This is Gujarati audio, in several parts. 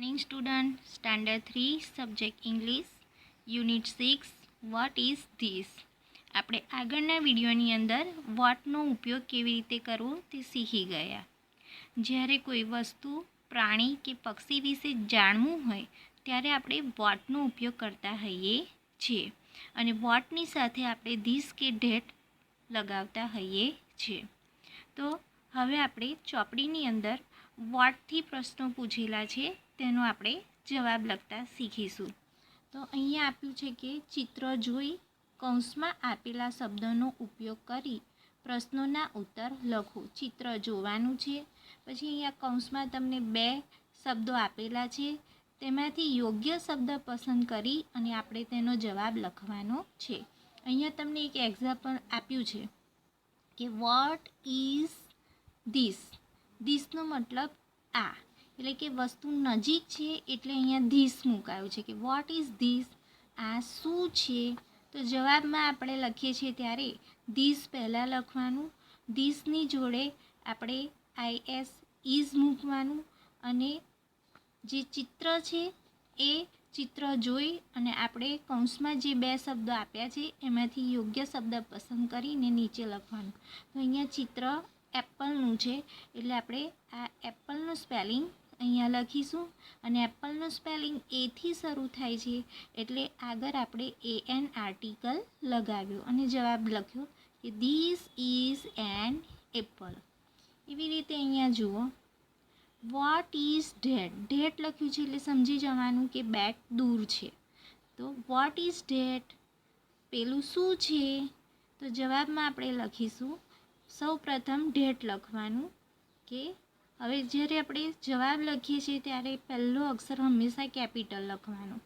Morning student, Standard 3, Subject English, Unit 6, What is this? આપણે આગળના વિડીયોની અંદર વોટનો ઉપયોગ કેવી રીતે કરવો તે શીખી ગયા. જ્યારે કોઈ વસ્તુ, પ્રાણી કે પક્ષી વિશે જાણવું હોય ત્યારે આપણે વોટનો ઉપયોગ કરતા હોઈએ છીએ અને વોટની સાથે આપણે ધીસ કે ધેટ લગાવતા હોઈએ છીએ. તો હવે આપણે ચોપડીની અંદર વોટથી પ્રશ્નો પૂછેલા છે તેનો આપણે જવાબ લખતા શીખીશું. તો અહીંયા આપ્યું છે કે ચિત્ર જોઈ કૌંસમાં આપેલા શબ્દોનો ઉપયોગ કરી પ્રશ્નોના ઉત્તર લખો. ચિત્ર જોવાનું છે, પછી અહીંયા કૌંસમાં તમને 2 શબ્દો આપેલા છે, તેમાંથી યોગ્ય શબ્દ પસંદ કરી અને આપણે તેનો જવાબ લખવાનો છે. અહીંયા તમને એક એક્ઝામ્પલ આપ્યું છે કે વોટ ઇઝ ધીસ. ધીસનો મતલબ આ, એટલે કે વસ્તુ નજીક છે એટલે અહીંયા ધીસ મુકાયું છે કે વોટ ઇઝ ધીસ, આ શું છે. તો જવાબમાં આપણે લખીએ છીએ ત્યારે ધીસ પહેલાં લખવાનું, ધીસની જોડે આપણે IS ઇઝ મૂકવાનું અને જે ચિત્ર છે એ ચિત્ર જોઈ અને આપણે કૌંસમાં જે 2 શબ્દો આપ્યા છે એમાંથી યોગ્ય શબ્દ પસંદ કરીને નીચે લખવાનું. તો અહીંયા ચિત્ર એપલનું છે એટલે આપણે આ એપલનું સ્પેલિંગ અહીંયા લખીશું અને એપલનું સ્પેલિંગ એથી શરૂ થાય છે એટલે આગળ આપણે AN આર્ટિકલ લગાવ્યો અને જવાબ લખ્યો કે ધીસ ઇઝ એન એપલ. એવી રીતે અહીંયા જુઓ વોટ ઇઝ ધેટ. ધેટ લખ્યું છે એટલે સમજી જવાનું કે બેટ દૂર છે. તો વોટ ઇઝ ધેટ, પેલું શું છે. તો જવાબમાં આપણે લખીશું સૌ પ્રથમ ધેટ લખવાનું કે હવે જ્યારે આપણે જવાબ લખીએ છીએ ત્યારે પહેલો અક્ષર હંમેશા કેપિટલ લખવાનો.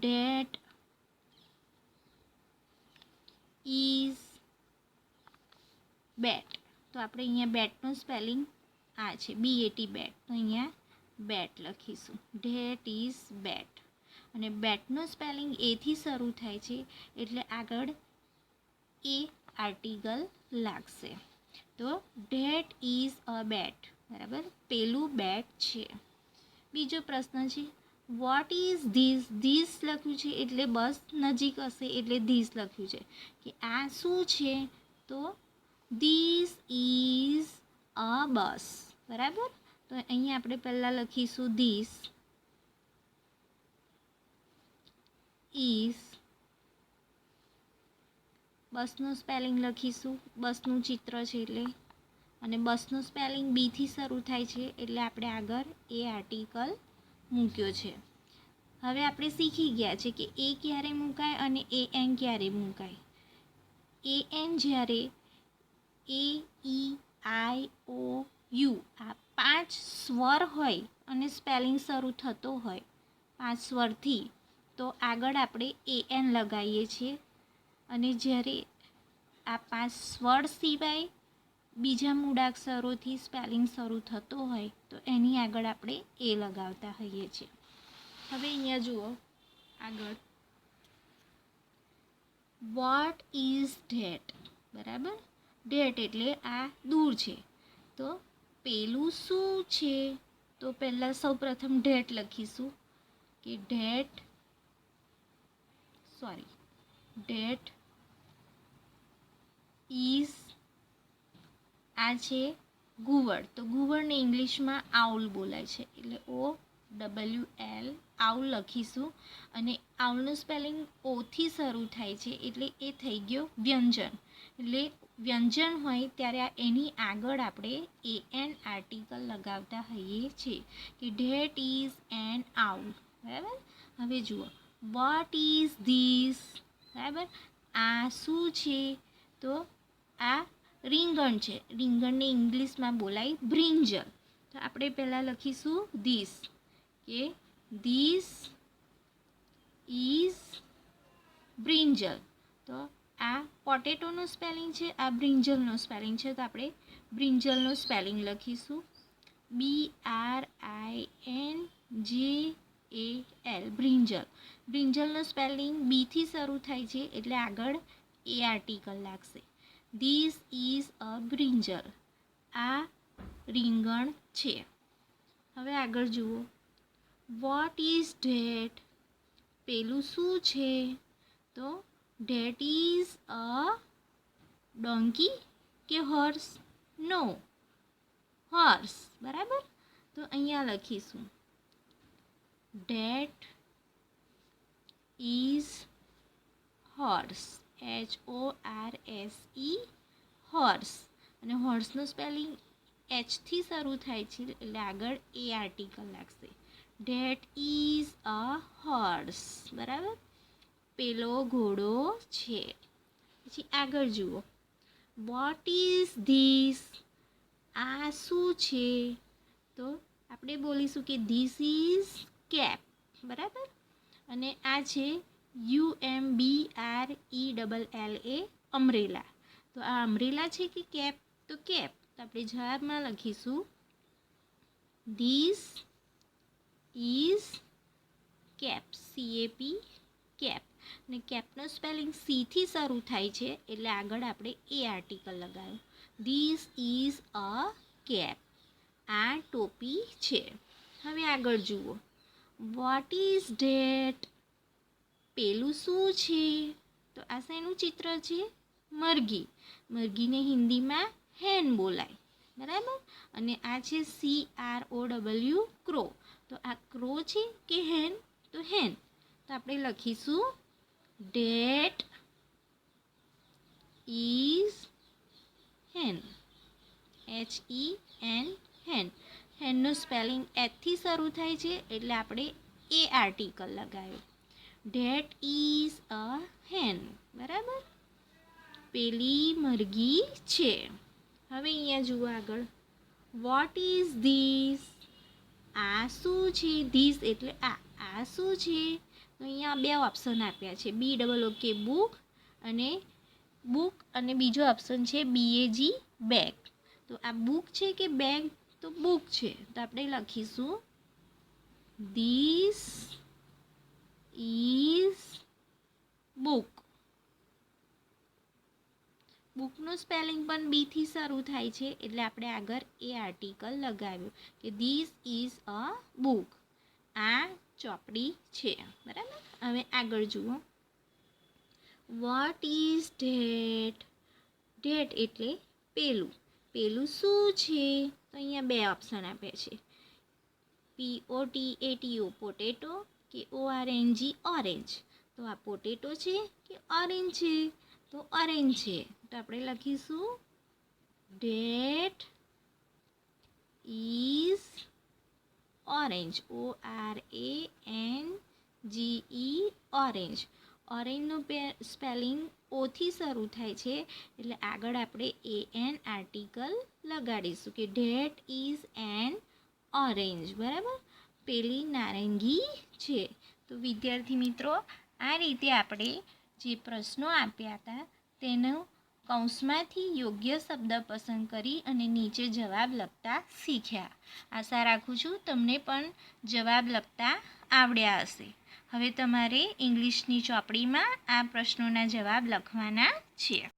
ધેટ ઇઝ બેટ. તો આપણે અહીંયા બેટનું સ્પેલિંગ આ છે BAT બેટ, તો અહીંયા બેટ લખીશું. ધેટ ઇઝ બેટ અને બેટનું સ્પેલિંગ એથી શરૂ થાય છે એટલે આગળ એ આર્ટિકલ લાગશે. તો ધેટ ઇઝ અ બેટ, બરાબર, પેલું બેટ છે. બીજો પ્રશ્ન છે વોટ ઇઝ ધીસ. ધીસ લખ્યું છે એટલે બસ નજીક હશે એટલે ધીસ લખ્યું છે કે આ શું છે. તો ધીસ ઇઝ અ બસ, બરાબર. તો અહીંયા આપણે પહેલાં લખીશું ધીસ ઇઝ, બસનું સ્પેલિંગ લખીશું, બસનું ચિત્ર છે એટલે, અને બસનું સ્પેલિંગ બીથી શરૂ થાય છે એટલે આપણે આગળ એ આર્ટિકલ મૂક્યો છે. હવે આપણે શીખી ગયા છે કે એ ક્યારે મુકાય અને AN ક્યારે મુકાય. AN જ્યારે AEIOU આ 5 સ્વર હોય અને સ્પેલિંગ શરૂ થતો હોય 5 સ્વરથી તો આગળ આપણે AN લગાવીએ છીએ અને જ્યારે આ 5 સ્વર સિવાય બીજા મૂળાક્ષરોથી સ્પેલિંગ શરૂ થતો હોય તો એની આગળ આપણે એ લગાવતા હોઈએ છીએ. હવે અહીંયા જુઓ આગળ વોટ ઇઝ ધેટ, બરાબર. ધેટ એટલે આ દૂર છે. તો પેલું શું છે. તો પહેલાં સૌ પ્રથમ ધેટ લખીશું કે ધેટ ઇઝ, આ છે ઘુવડ. તો ઘુવડને ઇંગ્લિશમાં આઉલ બોલાય છે એટલે OWL આઉલ લખીશું અને આઉલનું સ્પેલિંગ ઓથી શરૂ થાય છે એટલે એ થઈ ગયો વ્યંજન. એટલે વ્યંજન હોય ત્યારે એની આગળ આપણે AN આર્ટિકલ લગાવતા હોઈએ છીએ કે ધેટ ઇઝ એન આઉલ, બરાબર. હવે જુઓ વોટ ઇઝ ધીસ, બરાબર, આ શું છે. તો આ રીંગણ છે. રીંગણને ઇંગ્લિશમાં બોલાય બ્રિંજલ. તો આપણે પહેલાં લખીશું ધીસ કે ધીસ ઇઝ બ્રિંજલ. તો આ પોટેટોનું સ્પેલિંગ છે, આ બ્રિંજલનું સ્પેલિંગ છે. તો આપણે બ્રિંજલનું સ્પેલિંગ લખીશું BRINJAL બ્રિંજલ. બ્રિંજલનું સ્પેલિંગ બીથી શરૂ થાય છે એટલે આગળ એ આર્ટિકલ લાગશે. ધીસ ઇઝ અ બ્રિંજલ, આ રીંગણ છે. હવે આગળ જુઓ વોટ ઇઝ ધેટ? પેલું શું છે? તો ધેટ ઇઝ અ ડોંકી કે હોર્સ? નો, હોર્સ. બરાબર. તો અહીંયા લખીશું that is horse, HORSE, horse. અને હોર્સનું સ્પેલિંગ એચથી શરૂ થાય છે એટલે આગળ એ આર્ટિકલ લાગશે. That is a horse. બરાબર. પેલો ઘોડો છે. પછી આગળ જુઓ, વોટ ઇઝ ધીસ? આ શું છે? તો આપણે બોલીશું કે ધીસ ઇઝ કેપ. બરાબર. અને આ છે UMBRELLA, અમ્બ્રેલા. તો આ અમ્બ્રેલા છે કે કેપ? તો કેપ. તો આપણે જવાબમાં લખીશું this is cap, CAP, cap. અને કેપનો સ્પેલિંગ સીથી શરૂ થાય છે એટલે આગળ આપણે એ આર્ટિકલ લગાવ્યું. This is a cap. આ ટોપી છે. હવે આગળ જુઓ, વોટ ઇઝ ધેટ? પેલું શું છે? તો આ શેનું ચિત્ર છે? મરઘી. મરઘીને હિન્દીમાં હેન બોલાય. બરાબર. અને આ છે CROW, ક્રો. તો આ ક્રો છે કે હેન? તો હેન. તો આપણે લખીશું that is hen, HEN, hen. હેનનું સ્પેલિંગ એચથી શરૂ થાય છે એટલે આપણે એ આર્ટિકલ લગાવ્યું. That is a hen. બરાબર. પેલી મરઘી છે. હવે અહીંયા જુઓ આગળ, વોટ ઇઝ ધીસ? આ શું છે? ધીસ એટલે આ શું છે? તો અહીંયા બે ઓપ્શન આપ્યા છે, BOOK, બુક, અને બુક, અને બીજો ઓપ્શન છે BAG, બેગ. તો આ બુક છે કે બેગ? તો બુક છે. તો આપણે લખીશું ધીસ ઇઝ બુક. બુકનું સ્પેલિંગ પણ બીથી શરૂ થાય છે એટલે આપણે આગળ એ આર્ટિકલ લગાવ્યું કે ધીસ ઇઝ અ બુક. આ ચોપડી છે. બરાબર. હવે આગળ જુઓ, વોટ ઇઝ ધેટ? ધેટ એટલે પેલું. પેલું શું છે? તો અહીંયા બે ઓપ્શન આપ્યા છે, POTATO, પોટેટો, કે ORNG, ઓરેન્જ. તો આ પોટેટો છે કે ઓરેન્જ છે? તો ઓરેન્જ છે. તો આપણે લખીશું that is orange, ORANGE, orange. ઓરેન્જનું સ્પેલિંગ ઓથી શરૂ થાય છે એટલે આગળ આપણે AN આર્ટિકલ લગાડીશું કે ધેટ ઇઝ એન ઓરેન્જ. બરાબર. પેલી નારંગી છે. તો વિદ્યાર્થી મિત્રો, આ રીતે આપણે જે પ્રશ્નો આપ્યા હતા તેનો કૌંસમાંથી યોગ્ય શબ્દ પસંદ કરી અને નીચે જવાબ લખતા શીખ્યા. આશા રાખું છું તમને પણ જવાબ લખતા આવડ્યા હશે. હવે તમારે ઇંગ્લિશની ચોપડીમાં આ પ્રશ્નોના જવાબ લખવાના છે.